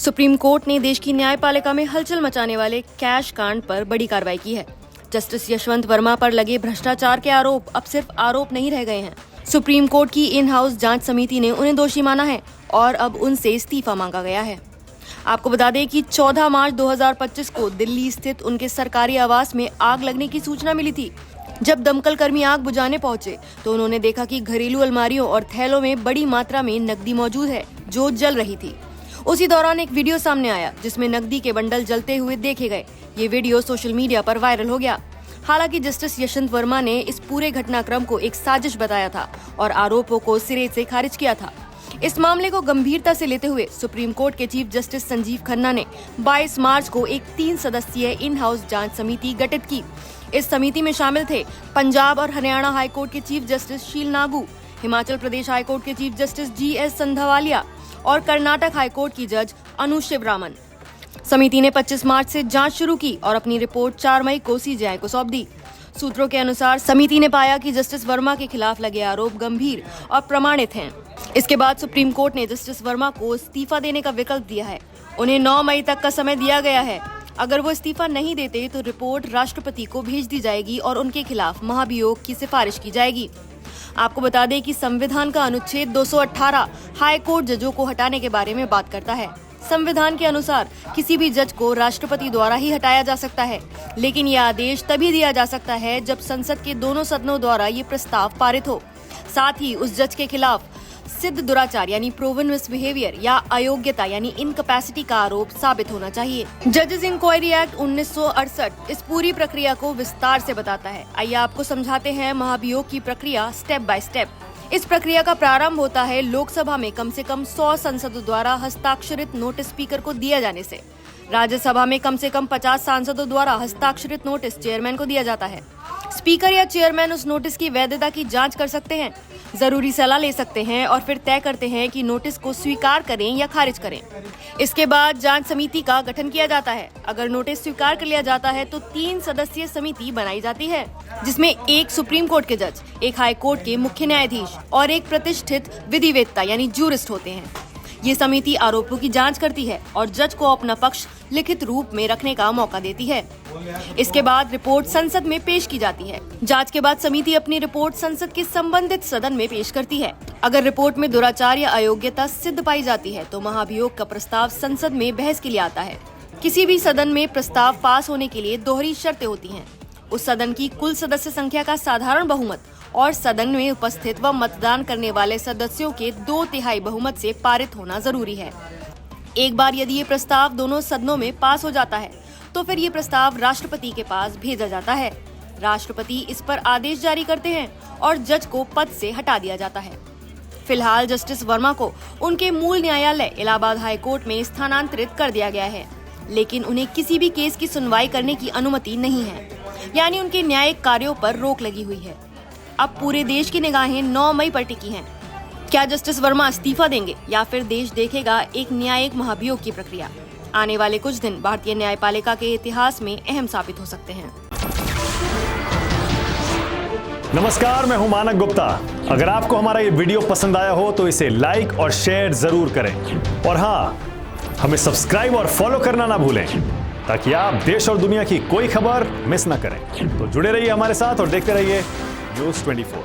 Supreme court ने देश की न्यायपालिका में हलचल मचाने वाले कैश कांड पर बड़ी कार्रवाई की है। जस्टिस यशवंत वर्मा पर लगे भ्रष्टाचार के आरोप अब सिर्फ आरोप नहीं रह गए हैं। सुप्रीम कोर्ट की इन हाउस जांच समिति ने उन्हें दोषी माना है और अब उनसे इस्तीफा मांगा गया है। आपको बता दें कि 14 मार्च 2025 को दिल्ली स्थित उनके सरकारी आवास में आग लगने की सूचना मिली थी। जब दमकल कर्मी आग बुझाने पहुंचे तो उन्होंने देखा कि घरेलू अलमारियों और थैलों में बड़ी मात्रा में नकदी मौजूद है जो जल रही थी। उसी दौरान एक वीडियो सामने आया जिसमें नकदी के बंडल जलते हुए देखे गए। ये वीडियो सोशल मीडिया पर वायरल हो गया। हालांकि जस्टिस यशवंत वर्मा ने इस पूरे घटनाक्रम को एक साजिश बताया था और आरोपों को सिरे से खारिज किया था। इस मामले को गंभीरता से लेते हुए सुप्रीम कोर्ट के चीफ जस्टिस संजीव खन्ना ने 22 मार्च को एक 3 सदस्यीय इन हाउस जांच समिति गठित की। इस समिति में शामिल थे पंजाब और हरियाणा हाई कोर्ट के चीफ जस्टिस शील नागू, हिमाचल प्रदेश हाई कोर्ट के चीफ जस्टिस GS संधावालिया और कर्नाटक हाई कोर्ट की जज अनु शिवरामन। समिति ने 25 मार्च से जांच शुरू की और अपनी रिपोर्ट 4 मई को CJI को सौंप दी। सूत्रों के अनुसार समिति ने पाया कि जस्टिस वर्मा के खिलाफ लगे आरोप गंभीर और प्रमाणित हैं। इसके बाद सुप्रीम कोर्ट ने जस्टिस वर्मा को इस्तीफा देने का विकल्प दिया है। उन्हें 9 मई तक का समय दिया गया है। अगर वो इस्तीफा नहीं देते तो रिपोर्ट राष्ट्रपति को भेज दी जाएगी और उनके खिलाफ महाभियोग की सिफारिश की जाएगी। आपको बता दें कि संविधान का अनुच्छेद 218 हाई कोर्ट जजों को हटाने के बारे में बात करता है। संविधान के अनुसार किसी भी जज को राष्ट्रपति द्वारा ही हटाया जा सकता है, लेकिन यह आदेश तभी दिया जा सकता है जब संसद के दोनों सदनों द्वारा ये प्रस्ताव पारित हो। साथ ही उस जज के खिलाफ सिद्ध दुराचार यानी प्रूवन मिसबिहेवियर या अयोग्यता यानी इनकैपेसिटी का आरोप साबित होना चाहिए। जजेस इंक्वायरी एक्ट 1968 इस पूरी प्रक्रिया को विस्तार से बताता है। आइए आपको समझाते हैं महाभियोग की प्रक्रिया स्टेप बाय स्टेप। इस प्रक्रिया का प्रारंभ होता है लोकसभा में कम से कम 100 सांसदों द्वारा हस्ताक्षरित नोटिस स्पीकर को दिया जाने से। राज्यसभा में कम से कम 50 सांसदों द्वारा हस्ताक्षरित नोटिस चेयरमैन को दिया जाता है। स्पीकर या चेयरमैन उस नोटिस की वैधता की जांच कर सकते हैं, जरूरी सलाह ले सकते हैं और फिर तय करते हैं कि नोटिस को स्वीकार करें या खारिज करें। इसके बाद जांच समिति का गठन किया जाता है। अगर नोटिस स्वीकार कर लिया जाता है तो 3 सदस्यीय समिति बनाई जाती है, जिसमें एक सुप्रीम कोर्ट के जज, एक हाई कोर्ट के मुख्य न्यायाधीश और एक प्रतिष्ठित विधिवेत्ता यानी जूरिस्ट होते हैं। ये समिति आरोपों की जांच करती है और जज को अपना पक्ष लिखित रूप में रखने का मौका देती है। इसके बाद रिपोर्ट संसद में पेश की जाती है। जांच के बाद समिति अपनी रिपोर्ट संसद के संबंधित सदन में पेश करती है। अगर रिपोर्ट में दुराचार या अयोग्यता सिद्ध पाई जाती है तो महाभियोग का प्रस्ताव संसद में बहस के लिए आता है। किसी भी सदन में प्रस्ताव पास होने के लिए दोहरी शर्तें होती हैं। उस सदन की कुल सदस्य संख्या का साधारण बहुमत और सदन में उपस्थित व मतदान करने वाले सदस्यों के 2/3 बहुमत से पारित होना जरूरी है। एक बार यदि ये प्रस्ताव दोनों सदनों में पास हो जाता है तो फिर ये प्रस्ताव राष्ट्रपति के पास भेजा जाता है। राष्ट्रपति इस पर आदेश जारी करते हैं और जज को पद से हटा दिया जाता है। फिलहाल जस्टिस वर्मा को उनके मूल न्यायालय इलाहाबाद हाई कोर्ट में स्थानांतरित कर दिया गया है, लेकिन उन्हें किसी भी केस की सुनवाई करने की अनुमति नहीं है, यानी उनके न्यायिक कार्यों पर रोक लगी हुई है। अब पूरे देश की निगाहें 9 मई पर टिकी हैं। क्या जस्टिस वर्मा इस्तीफा देंगे या फिर देश देखेगा एक न्यायिक महाभियोग की प्रक्रिया? आने वाले कुछ दिन भारतीय न्यायपालिका के इतिहास में अहम साबित हो सकते हैं। नमस्कार, मैं हूं मानक गुप्ता। अगर आपको हमारा ये वीडियो पसंद आया हो तो इसे लाइक और शेयर जरूर करें और हाँ, हमें सब्सक्राइब और फॉलो करना ना भूलें ताकि आप देश और दुनिया की कोई खबर मिस ना करें। तो जुड़े रहिए हमारे साथ और देखते रहिए न्यूज़ 24।